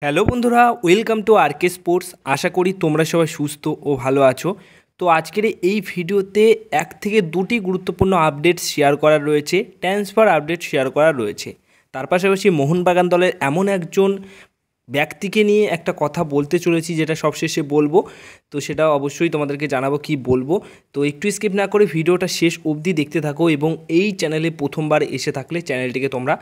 Hello বন্ধুরা, welcome to আরকে sports. আশা করি তোমরা সবাই সুস্থ ও ভালো আছো। তো আজকের এই ভিডিওতে এক থেকে দুটি গুরুত্বপূর্ণ আপডেট শেয়ার করার রয়েছে, ট্রান্সফার আপডেট শেয়ার করার রয়েছে। তার পাশাপাশি মোহনবাগান দলের এমন একজন ব্যক্তিকে নিয়ে একটা কথা বলতে চলেছি, যেটা সবশেষে বলবো। তো সেটা অবশ্যই তোমাদেরকে জানাবো কি বলবো। তো একটু স্কিপ না করে ভিডিওটা শেষ অবধি দেখতে থাকো, এবং এই চ্যানেলে প্রথমবার এসে থাকলে চ্যানেলটিকে তোমরা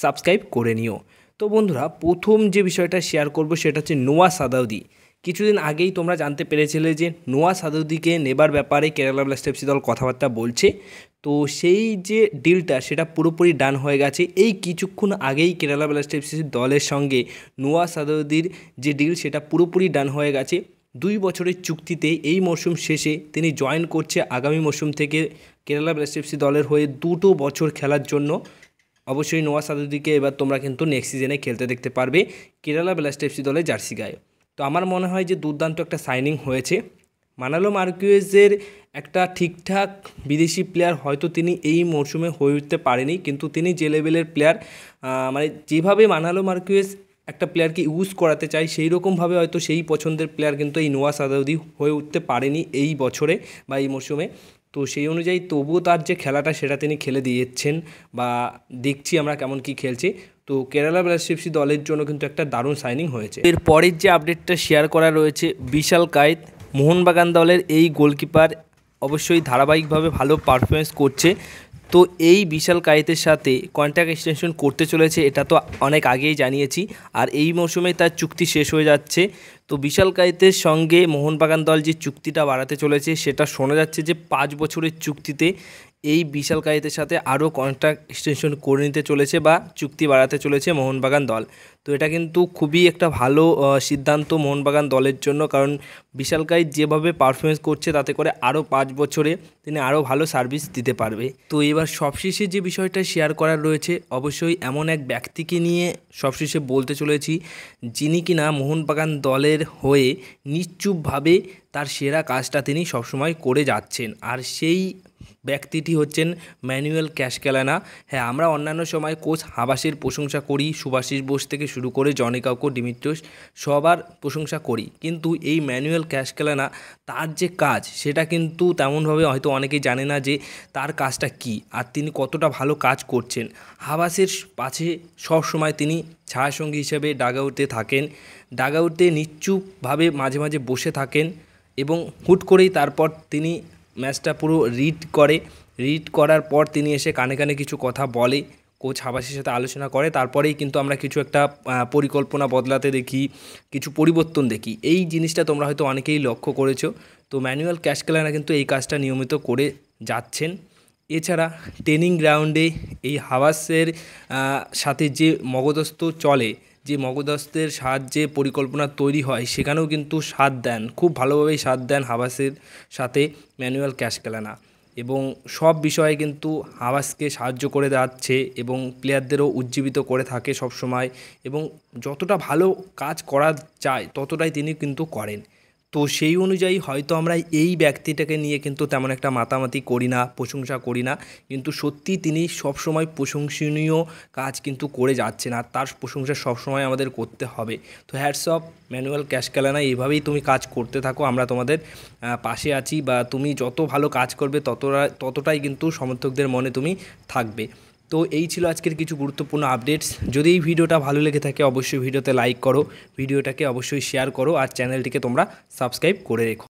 সাবস্ক্রাইব করে নিও। তো বন্ধুরা, প্রথম যে বিষয়টা শেয়ার করব সেটা হচ্ছে নোয়া সাদাউদি। কিছুদিন আগেই তোমরা জানতে পেরেছিলে যে নোয়া সাদাউদিকে নেবার ব্যাপারে কেরালা ব্লাস্টার্স এফসি দল কথাবার্তা বলছে। তো সেই যে ডিলটা সেটা পুরোপুরি ডান হয়ে গেছে। এই কিছুক্ষণ আগেই কেরালা ব্লাস্টার্স এফসি দলের সঙ্গে নোয়া সাদাউদির যে ডিল সেটা পুরোপুরি ডান হয়ে গেছে। 2 বছরের চুক্তিতে এই মরশুম শেষে তিনি জয়েন করছে আগামী মরশুম থেকে কেরালা ব্লাস্টার্স এফসি দলের হয়ে 2 বছর খেলার জন্য। অবশ্যই নোয়া সাদুদিকে এবার তোমরা কিন্তু নেক্সট সিজনে খেলতে দেখতে পারবে কেরালা ব্লাস্টার্স এফসি দলের জার্সি গায়ে। তো আমার মনে হয় যে দুর্দান্ত একটা সাইনিং হয়েছে। মানালো মার্কুয়েজের একটা ঠিকঠাক বিদেশি প্লেয়ার হয়তো তিনি এই মরশুমে হয়ে উঠতে পারেনি, কিন্তু তিনি যে লেভেলের প্লেয়ার, মানে যেভাবে মানালো মার্কুয়েজ একটা প্লেয়ারকে ইউজ করাতে চাই সেই রকমভাবে হয়তো সেই পছন্দের প্লেয়ার কিন্তু এই নোয়া সাদাউদি হয়ে উঠতে পারেনি এই বছরে বা এই মরশুমে। তো সেই অনুযায়ী তবুও তার যে খেলাটা সেটা তিনি খেলে দিয়েছেন, বা দেখছি আমরা কেমন কি খেলছে। তো কেরালা ব্লাস্টার্স এফসি দলের জন্য কিন্তু একটা দারুণ সাইনিং হয়েছে। এর পরের যে আপডেটটা শেয়ার করা রয়েছে, বিশাল কায়েত মোহনবাগান দলের এই গোলকিপার অবশ্যই ধারাবাহিকভাবে ভালো পারফরমেন্স করছে। তো এই বিশাল কায়েতের সাথে কন্ট্রাক্ট এক্সটেনশন করতে চলেছে, এটা তো অনেক আগেই জানিয়েছি। আর এই মৌসুমে তার চুক্তি শেষ হয়ে যাচ্ছে। তো বিশাল কায়েতের সঙ্গে মোহনবাগান দল যে চুক্তিটা বাড়াতে চলেছে সেটা শোনা যাচ্ছে যে 5 বছরের চুক্তিতে এই বিশাল কায়েতের সাথে আরও কন্ট্রাক্ট এক্সটেনশন করে নিতে চলেছে বা চুক্তি বাড়াতে চলেছে মোহনবাগান দল। তো এটা কিন্তু খুবই একটা ভালো সিদ্ধান্ত মোহনবাগান দলের জন্য, কারণ বিশাল কায়েত যেভাবে পারফরমেন্স করছে তাতে করে আরও 5 বছরে তিনি আরও ভালো সার্ভিস দিতে পারবে। তো এবার সবশেষে যে বিষয়টা শেয়ার করার রয়েছে, অবশ্যই এমন এক ব্যক্তিকে নিয়ে সবশেষে বলতে চলেছি, যিনি কিনা মোহনবাগান দলের হয়ে নিশ্চুপভাবে তার সেরা কাজটা তিনি সবসময় করে যাচ্ছেন। আর সেই ব্যক্তিটি হচ্ছেন ম্যানুয়েল ক্যাশকেলানা। হ্যাঁ, আমরা অন্যান্য সময় কোচ হাবাসের প্রশংসা করি, সুভাশিস বোস থেকে শুরু করে জনি কাউকো, ডিমিট্রিওস সবার প্রশংসা করি, কিন্তু এই ম্যানুয়েল ক্যাশকেলানা তার যে কাজ সেটা কিন্তু তেমনভাবে হয়তো অনেকেই জানে না যে তার কাজটা কী আর তিনি কতটা ভালো কাজ করছেন। হাবাসের পাশে সবসময় তিনি ছায়াসঙ্গী হিসেবে ডাগআউটে থাকেন, ডাগআউটে নিশ্চুপভাবে মাঝে মাঝে বসে থাকেন, এবং হুট করেই তারপর তিনি ম্যাচটা পুরো রিড করার পর তিনি এসে কানে কানে কিছু কথা বলে, কোচ হাবাসের সাথে আলোচনা করে, তারপরেই কিন্তু আমরা কিছু একটা পরিকল্পনা বদলাতে দেখি, কিছু পরিবর্তন দেখি। এই জিনিসটা তোমরা হয়তো অনেকেই লক্ষ্য করেছো। তো ম্যানুয়েল ক্যাশকেলানা কিন্তু এই কাজটা নিয়মিত করে যাচ্ছেন। এছাড়া ট্রেনিং গ্রাউন্ডে এই হাবাসের সাথে যে মগদস্ত চলে, যে মগদস্তের সাহায্যে পরিকল্পনা তৈরি হয়, সেখানেও কিন্তু সাথ দেন, খুব ভালোভাবেই সাথ দেন হাবাসের সাথে ম্যানুয়েল ক্যাশকেলানা, এবং সব বিষয়ে কিন্তু হাবাসকে সাহায্য করে যাচ্ছে এবং প্লেয়ারদেরও উজ্জীবিত করে থাকে সব সময়, এবং যতটা ভালো কাজ করা যায় ততটাই তিনি কিন্তু করেন। তো সেই অনুযায়ী হয়তো আমরা এই ব্যক্তিটাকে নিয়ে কিন্তু তেমন একটা মাতামাতি করি না, প্রশংসা করি না, কিন্তু সত্যি তিনি সবসময় প্রশংসনীয় কাজ কিন্তু করে যাচ্ছেন, আর তার প্রশংসা সবসময় আমাদের করতে হবে। তো হ্যাটস অফ ম্যানুয়েল ক্যাশকেলানা, এইভাবেই তুমি কাজ করতে থাকো, আমরা তোমাদের পাশে আছি, বা তুমি যত ভালো কাজ করবে ততটাই কিন্তু সমর্থকদের মনে তুমি থাকবে। তো এই ছিল আজকের কিছু গুরুত্বপূর্ণ আপডেটস। যদি এই ভিডিওটা ভালো লেগে থাকে অবশ্যই ভিডিওতে লাইক করো, ভিডিওটাকে অবশ্যই শেয়ার করো, আর চ্যানেলটিকে তোমরা সাবস্ক্রাইব করে রেখো।